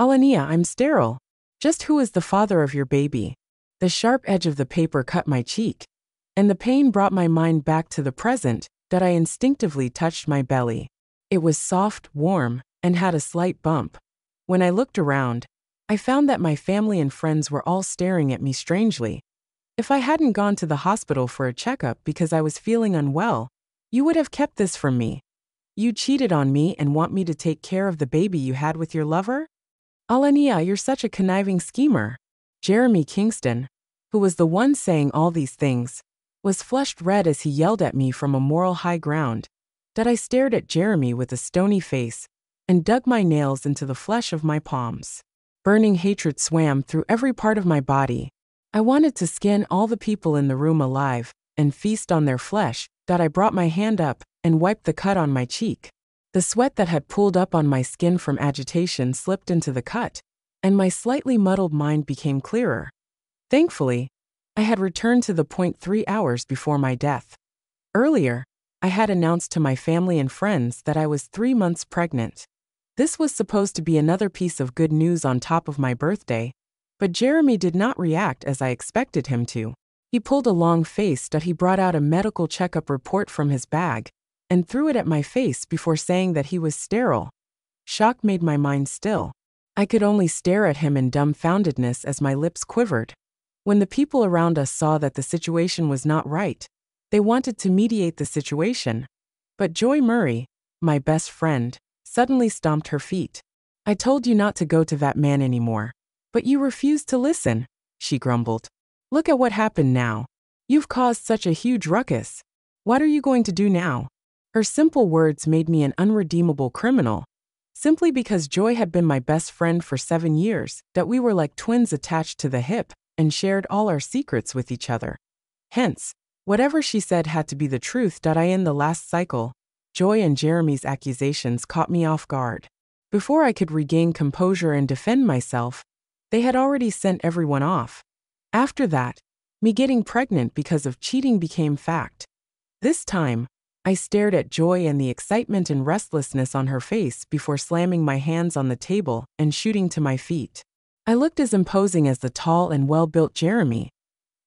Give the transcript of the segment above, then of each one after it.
Alania, I'm sterile. Just who is the father of your baby? The sharp edge of the paper cut my cheek, and the pain brought my mind back to the present, that I instinctively touched my belly. It was soft, warm, and had a slight bump. When I looked around, I found that my family and friends were all staring at me strangely. If I hadn't gone to the hospital for a checkup because I was feeling unwell, you would have kept this from me. You cheated on me and want me to take care of the baby you had with your lover? Alania, you're such a conniving schemer. Jeremy Kingston, who was the one saying all these things, was flushed red as he yelled at me from a moral high ground, that I stared at Jeremy with a stony face and dug my nails into the flesh of my palms. Burning hatred swam through every part of my body. I wanted to skin all the people in the room alive and feast on their flesh, that I brought my hand up and wiped the cut on my cheek. The sweat that had pooled up on my skin from agitation slipped into the cut, and my slightly muddled mind became clearer. Thankfully, I had returned to the point 3 hours before my death. Earlier, I had announced to my family and friends that I was 3 months pregnant. This was supposed to be another piece of good news on top of my birthday, but Jeremy did not react as I expected him to. He pulled a long face that he brought out a medical checkup report from his bag and threw it at my face before saying that he was sterile. Shock made my mind still. I could only stare at him in dumbfoundedness as my lips quivered. When the people around us saw that the situation was not right, they wanted to mediate the situation. But Joy Murray, my best friend, suddenly stomped her feet. I told you not to go to that man anymore, but you refused to listen, she grumbled. Look at what happened now. You've caused such a huge ruckus. What are you going to do now? Her simple words made me an unredeemable criminal. Simply because Joy had been my best friend for 7 years, that we were like twins attached to the hip and shared all our secrets with each other. Hence, whatever she said had to be the truth. I in the last cycle, Joy and Jeremy's accusations caught me off guard. Before I could regain composure and defend myself, they had already sent everyone off. After that, me getting pregnant because of cheating became fact. This time, I stared at Joy and the excitement and restlessness on her face before slamming my hands on the table and shooting to my feet. I looked as imposing as the tall and well-built Jeremy.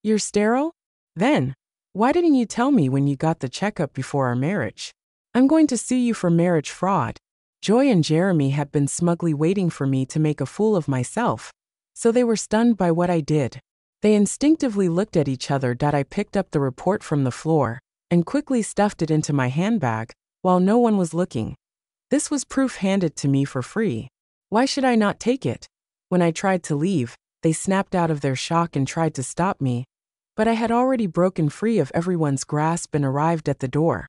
You're sterile? Then, why didn't you tell me when you got the checkup before our marriage? I'm going to sue you for marriage fraud. Joy and Jeremy had been smugly waiting for me to make a fool of myself, so they were stunned by what I did. They instinctively looked at each other. I picked up the report from the floor and quickly stuffed it into my handbag while no one was looking. This was proof handed to me for free. Why should I not take it? When I tried to leave, they snapped out of their shock and tried to stop me, but I had already broken free of everyone's grasp and arrived at the door.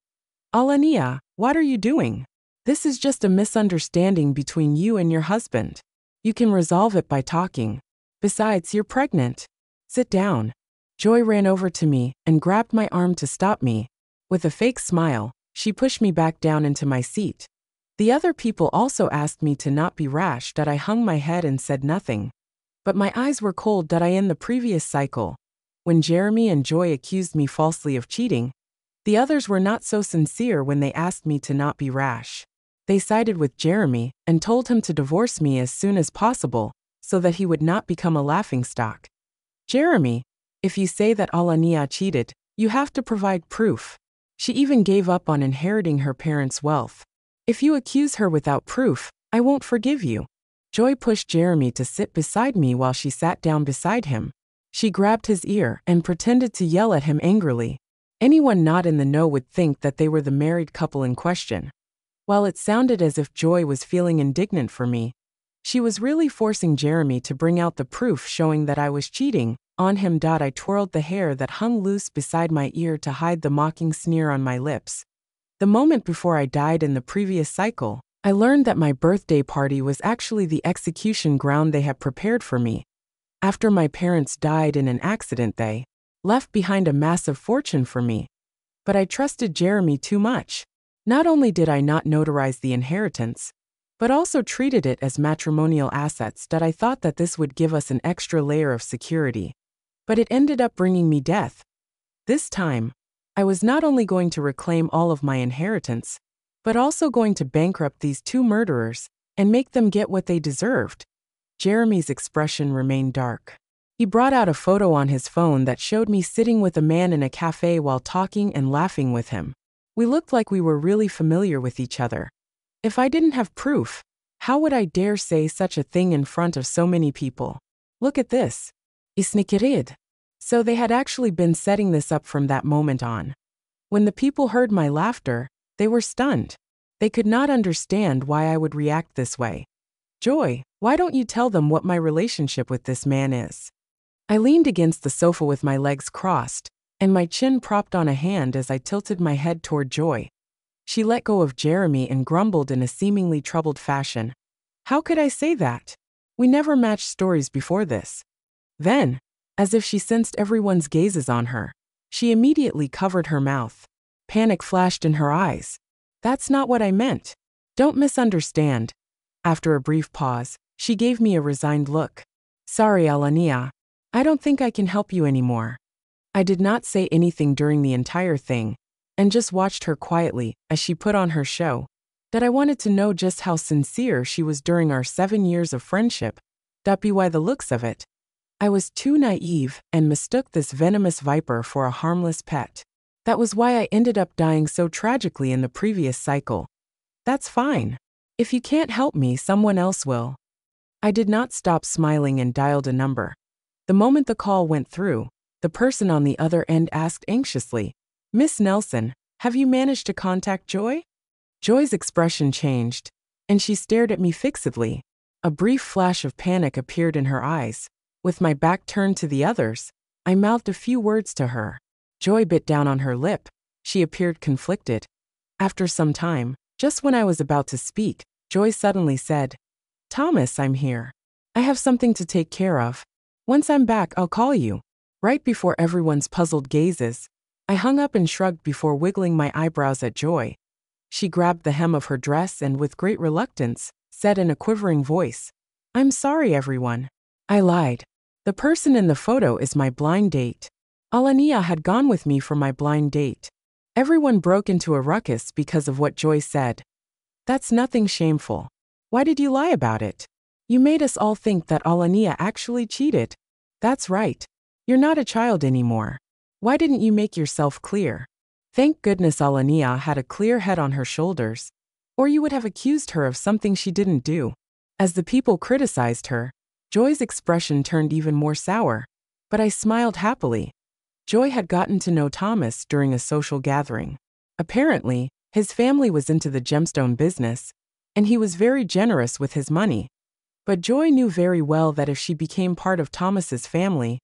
Alania, what are you doing? This is just a misunderstanding between you and your husband. You can resolve it by talking. Besides, you're pregnant. Sit down. Joy ran over to me and grabbed my arm to stop me. With a fake smile, she pushed me back down into my seat. The other people also asked me to not be rash. I hung my head and said nothing. But my eyes were cold. I in the previous cycle, when Jeremy and Joy accused me falsely of cheating, the others were not so sincere when they asked me to not be rash. They sided with Jeremy and told him to divorce me as soon as possible so that he would not become a laughingstock. Jeremy, if you say that Alania cheated, you have to provide proof. She even gave up on inheriting her parents' wealth. If you accuse her without proof, I won't forgive you. Joy pushed Jeremy to sit beside me while she sat down beside him. She grabbed his ear and pretended to yell at him angrily. Anyone not in the know would think that they were the married couple in question. While it sounded as if Joy was feeling indignant for me, she was really forcing Jeremy to bring out the proof showing that I was cheating on him. I twirled the hair that hung loose beside my ear to hide the mocking sneer on my lips. The moment before I died in the previous cycle, I learned that my birthday party was actually the execution ground they had prepared for me. After my parents died in an accident, they left behind a massive fortune for me. But I trusted Jeremy too much. Not only did I not notarize the inheritance, but also treated it as matrimonial assets. I thought that this would give us an extra layer of security. But it ended up bringing me death. This time, I was not only going to reclaim all of my inheritance, but also going to bankrupt these two murderers and make them get what they deserved. Jeremy's expression remained dark. He brought out a photo on his phone that showed me sitting with a man in a cafe while talking and laughing with him. We looked like we were really familiar with each other. If I didn't have proof, how would I dare say such a thing in front of so many people? Look at this. Isn't. So they had actually been setting this up from that moment on. When the people heard my laughter, they were stunned. They could not understand why I would react this way. Joy, why don't you tell them what my relationship with this man is? I leaned against the sofa with my legs crossed, and my chin propped on a hand as I tilted my head toward Joy. She let go of Jeremy and grumbled in a seemingly troubled fashion. How could I say that? We never matched stories before this. Then, as if she sensed everyone's gazes on her, she immediately covered her mouth. Panic flashed in her eyes. That's not what I meant. Don't misunderstand. After a brief pause, she gave me a resigned look. Sorry, Alania. I don't think I can help you anymore. I did not say anything during the entire thing, and just watched her quietly as she put on her show. That I wanted to know just how sincere she was during our 7 years of friendship. That be why the looks of it. I was too naive and mistook this venomous viper for a harmless pet. That was why I ended up dying so tragically in the previous cycle. That's fine. If you can't help me, someone else will. I did not stop smiling and dialed a number. The moment the call went through, the person on the other end asked anxiously, Miss Nelson, have you managed to contact Joy? Joy's expression changed, and she stared at me fixedly. A brief flash of panic appeared in her eyes. With my back turned to the others, I mouthed a few words to her. Joy bit down on her lip. She appeared conflicted. After some time, just when I was about to speak, Joy suddenly said, Thomas, I'm here. I have something to take care of. Once I'm back, I'll call you. Right before everyone's puzzled gazes, I hung up and shrugged before wiggling my eyebrows at Joy. She grabbed the hem of her dress and, with great reluctance, said in a quivering voice, I'm sorry, everyone. I lied. The person in the photo is my blind date. Alania had gone with me for my blind date. Everyone broke into a ruckus because of what Joy said. That's nothing shameful. Why did you lie about it? You made us all think that Alania actually cheated. That's right. You're not a child anymore. Why didn't you make yourself clear? Thank goodness Alania had a clear head on her shoulders, or you would have accused her of something she didn't do. As the people criticized her, Joy's expression turned even more sour, but I smiled happily. Joy had gotten to know Thomas during a social gathering. Apparently, his family was into the gemstone business, and he was very generous with his money. But Joy knew very well that if she became part of Thomas's family,